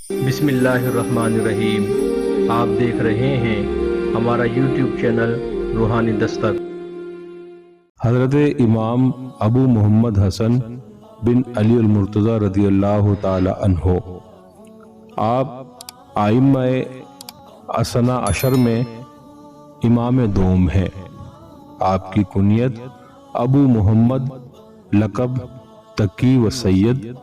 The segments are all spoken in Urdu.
بسم اللہ الرحمن الرحیم۔ آپ دیکھ رہے ہیں ہمارا یوٹیوب چینل روحانی دستک۔ حضرت امام ابو محمد حسن بن علی المرتضی رضی اللہ تعالی عنہ، آپ ائمہ اثنا عشر میں امام دوم ہیں۔ آپ کی کنیت ابو محمد، لقب تقی و سید،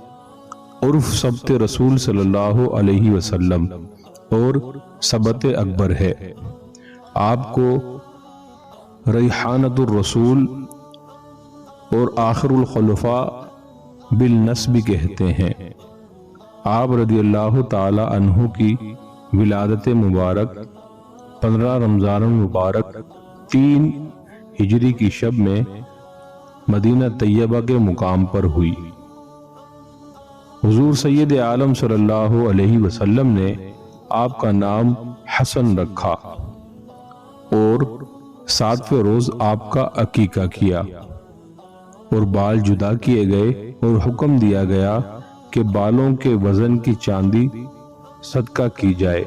عرف سبت رسول صلی اللہ علیہ وسلم اور سبت اکبر ہے۔ آپ کو ریحانۃ الرسول اور آخر الخلفاء بالنسب کہتے ہیں۔ آپ رضی اللہ تعالی عنہ کی ولادت مبارک 15 رمضان المبارک 3 ہجری کی شب میں مدینہ طیبہ کے مقام پر ہوئی۔ حضور سید عالم صلی اللہ علیہ وسلم نے آپ کا نام حسن رکھا اور 7ویں روز آپ کا عقیقہ کیا اور بال جدا کیے گئے اور حکم دیا گیا کہ بالوں کے وزن کی چاندی صدقہ کی جائے۔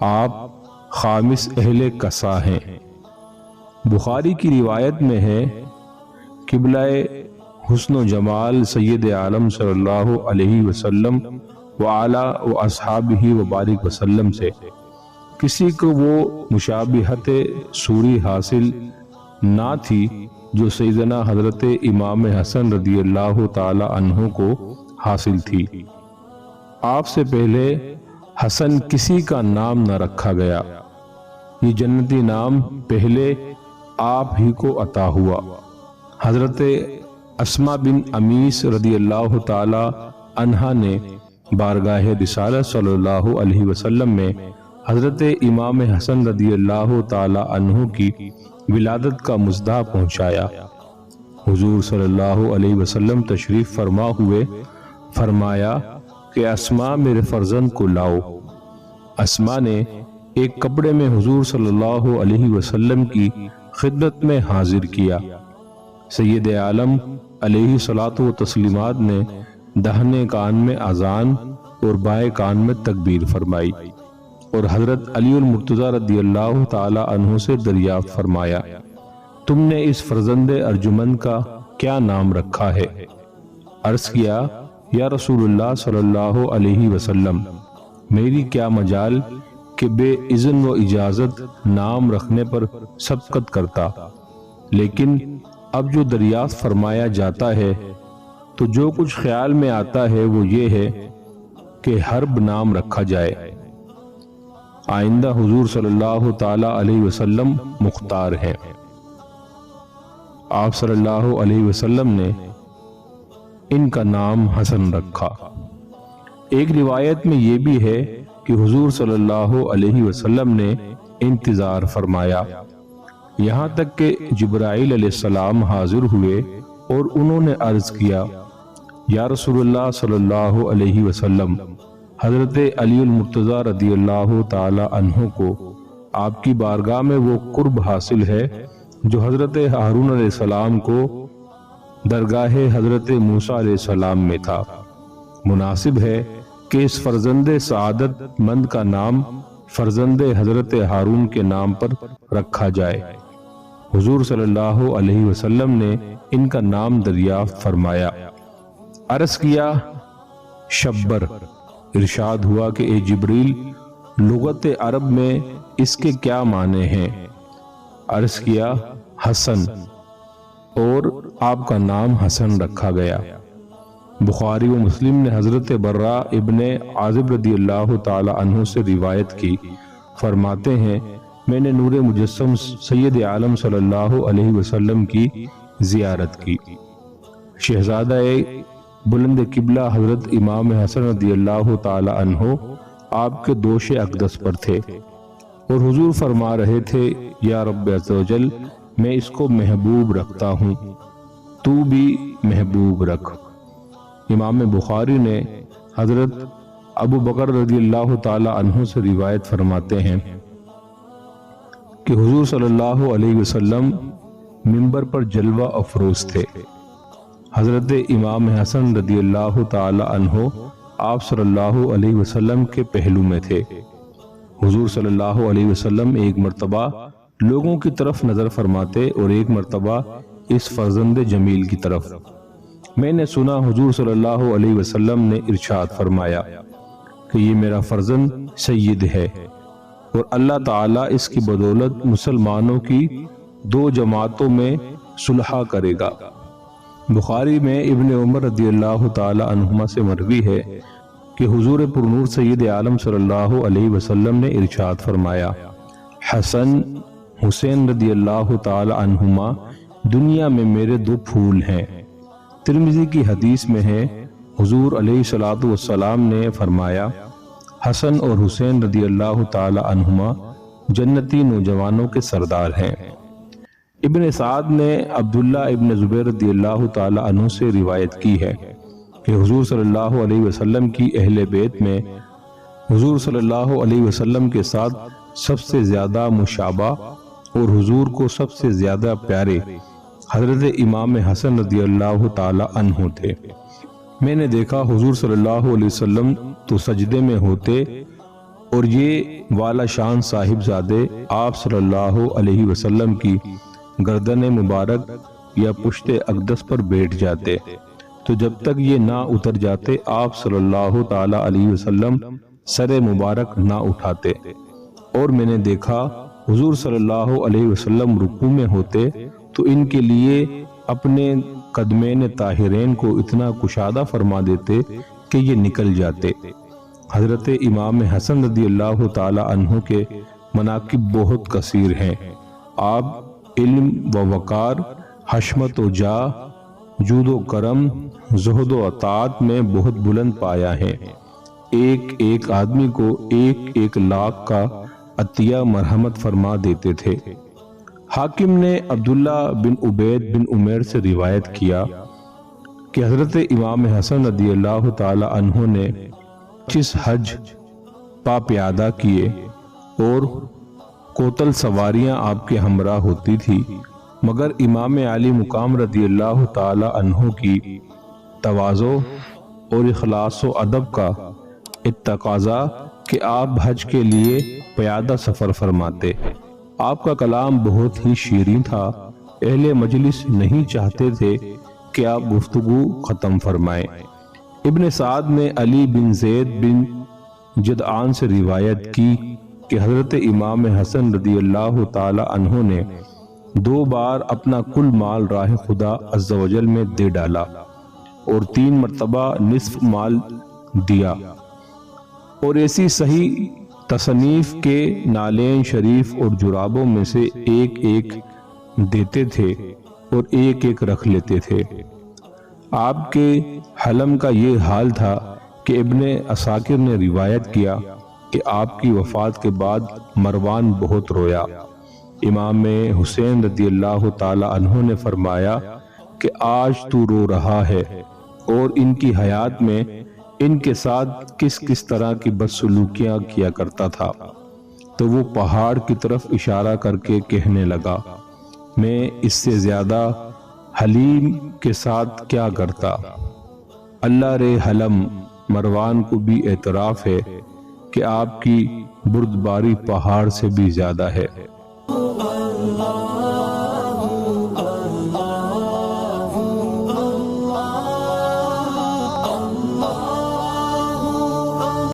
آپ خامس اہل کسا ہیں۔ بخاری کی روایت میں ہے، قبلہ حسن و جمال سید عالم صلی اللہ علیہ وسلم وعلا و اصحابہ وبارک وسلم سے کسی کو وہ مشابہت صوری حاصل نہ تھی جو سیدنا حضرت امام حسن رضی اللہ تعالی عنہ کو حاصل تھی۔ آپ سے پہلے حسن کسی کا نام نہ رکھا گیا۔ یہ جنتی نام پہلے آپ ہی کو عطا ہوا۔ حضرت اسما بن امیس رضی اللہ تعالی عنہا نے بارگاہ رسالت صلی اللہ علیہ وسلم میں حضرت امام حسن رضی اللہ تعالی عنہ کی ولادت کا مژدہ پہنچایا۔ حضور صلی اللہ علیہ وسلم تشریف فرما ہوئے فرمایا کہ اسما میرے فرزند کو لاؤ۔ اسما نے ایک کپڑے میں حضور صلی اللہ علیہ وسلم کی خدمت میں حاضر کیا۔ سید عالم علیہ الصلوۃ و تسلیمات نے دہنے کان میں اذان اور بائیں کان میں تکبیر فرمائی اور حضرت علی المرتضی رضی اللہ تعالی عنہ سے دریافت فرمایا، تم نے اس فرزند ارجمند کا کیا نام رکھا ہے؟ عرض کیا، یا رسول اللہ صلی اللہ علیہ وسلم، میری کیا مجال کہ بے اذن و اجازت نام رکھنے پر سبقت کرتا، لیکن اب جو دریافت فرمایا جاتا ہے تو جو کچھ خیال میں آتا ہے وہ یہ ہے کہ حرب نام رکھا جائے۔ آئندہ حضور صلی اللہ تعالی علیہ وسلم مختار ہیں۔ آپ صلی اللہ علیہ وسلم نے ان کا نام حسن رکھا۔ ایک روایت میں یہ بھی ہے کہ حضور صلی اللہ علیہ وسلم نے انتظار فرمایا یہاں تک کہ جبرائیل علیہ السلام حاضر ہوئے اور انہوں نے عرض کیا، یا رسول اللہ صلی اللہ علیہ وسلم، حضرت علی المرتضی رضی اللہ تعالی عنہ کو آپ کی بارگاہ میں وہ قرب حاصل ہے جو حضرت ہارون علیہ السلام کو درگاہ حضرت موسیٰ علیہ السلام میں تھا۔ مناسب ہے کہ اس فرزند سعادت مند کا نام فرزند حضرت ہارون کے نام پر رکھا جائے۔ حضور صلی اللہ علیہ وسلم نے ان کا نام دریافت فرمایا۔ عرض کیا، شبر۔ ارشاد ہوا کہ اے جبریل، لغت عرب میں اس کے کیا معنی ہیں؟ عرض کیا، حسن، اور آپ کا نام حسن رکھا گیا۔ بخاری و مسلم نے حضرت برا ابن عازب رضی اللہ تعالی عنہ سے روایت کی، فرماتے ہیں، میں نے نور مجسم سید عالم صلی اللہ علیہ وسلم کی زیارت کی۔ شہزادہ بلند قبلہ حضرت امام حسن رضی اللہ تعالی عنہ آپ کے دوش اقدس پر تھے اور حضور فرما رہے تھے، یا رب عز و جل، میں اس کو محبوب رکھتا ہوں، تو بھی محبوب رکھ۔ امام بخاری نے حضرت ابو بکر رضی اللہ تعالی عنہ سے روایت فرماتے ہیں کہ حضور صلی اللہ علیہ وسلم منبر پر جلوہ افروز تھے۔ حضرت امام حسن رضی اللہ تعالی عنہ آپ صلی اللہ علیہ وسلم کے پہلو میں تھے۔ حضور صلی اللہ علیہ وسلم ایک مرتبہ لوگوں کی طرف نظر فرماتے اور ایک مرتبہ اس فرزند جمیل کی طرف۔ میں نے سنا حضور صلی اللہ علیہ وسلم نے ارشاد فرمایا کہ یہ میرا فرزند سید ہے اور اللہ تعالیٰ اس کی بدولت مسلمانوں کی دو جماعتوں میں صلح کرے گا۔ بخاری میں ابن عمر رضی اللہ تعالی عنہما سے مروی ہے کہ حضور پرنور سید عالم صلی اللہ علیہ وسلم نے ارشاد فرمایا، حسن حسین رضی اللہ تعالی عنہما دنیا میں میرے دو پھول ہیں۔ ترمذی کی حدیث میں ہے حضور علیہ الصلوۃ والسلام نے فرمایا، حسن اور حسین رضی اللہ تعالی عنہما جنتی نوجوانوں کے سردار ہیں۔ ابن سعد نے عبداللہ ابن زبیر رضی اللہ تعالی عنہ سے روایت کی ہے کہ حضور صلی اللہ علیہ وسلم کی اہل بیت میں حضور صلی اللہ علیہ وسلم کے ساتھ سب سے زیادہ مشابہ اور حضور کو سب سے زیادہ پیارے حضرت امام حسن رضی اللہ تعالی عنہ تھے۔ میں نے دیکھا حضور صلی اللہ علیہ وسلم تو سجدے میں ہوتے اور یہ والا شان صاحب زادے آپ صلی اللہ علیہ وسلم کی گردن مبارک یا پشت اقدس پر بیٹھ جاتے، تو جب تک یہ نہ اتر جاتے آپ صلی اللہ تعالی علیہ وسلم سر مبارک نہ اٹھاتے۔ اور میں نے دیکھا حضور صلی اللہ علیہ وسلم رکوع میں ہوتے تو ان کے لیے اپنے قدمین طاہرین کو اتنا کشادہ فرما دیتے کہ یہ نکل جاتے۔ حضرت امام حسن رضی اللہ تعالی عنہ کے مناقب بہت کثیر ہیں۔ آپ علم و وقار، حشمت و جاہ، جود و کرم، زہد و اطاعت میں بہت بلند پایا ہے۔ ایک ایک آدمی کو 1 لاکھ کا عطیہ مرحمت فرما دیتے تھے۔ حاکم نے عبداللہ بن عبید بن عمیر سے روایت کیا کہ حضرت امام حسن رضی اللہ تعالی عنہ نے 25 حج پا پیادہ کیے اور کوتل سواریاں آپ کے ہمراہ ہوتی تھی، مگر امام علی مقام رضی اللہ تعالی عنہ کی تواضع اور اخلاص و ادب کا تقاضا کہ آپ حج کے لیے پیادہ سفر فرماتے۔ آپ کا کلام بہت ہی شیریں تھا، اہل مجلس نہیں چاہتے تھے کہ آپ گفتگو ختم فرمائیں۔ ابن سعد نے علی بن زید بن جدعان سے روایت کی کہ حضرت امام حسن رضی اللہ تعالی عنہ نے 2 بار اپنا کل مال راہ خدا عز و جل میں دے ڈالا اور 3 مرتبہ نصف مال دیا، اور ایسی صحیح تصنیف کے نالین شریف اور جرابوں میں سے 1 دیتے تھے اور 1 رکھ لیتے تھے۔ آپ کے حلم کا یہ حال تھا کہ ابن عساکر نے روایت کیا کہ آپ کی وفات کے بعد مروان بہت رویا۔ امام حسین رضی اللہ تعالی عنہ نے فرمایا کہ آج تو رو رہا ہے، اور ان کی حیات میں ان کے ساتھ کس طرح کی بدسلوکیاں کیا کرتا تھا۔ تو وہ پہاڑ کی طرف اشارہ کر کے کہنے لگا، میں اس سے زیادہ حلیم کے ساتھ کیا کرتا۔ اللہ رے حلم، مروان کو بھی اعتراف ہے کہ آپ کی بردباری پہاڑ سے بھی زیادہ ہے۔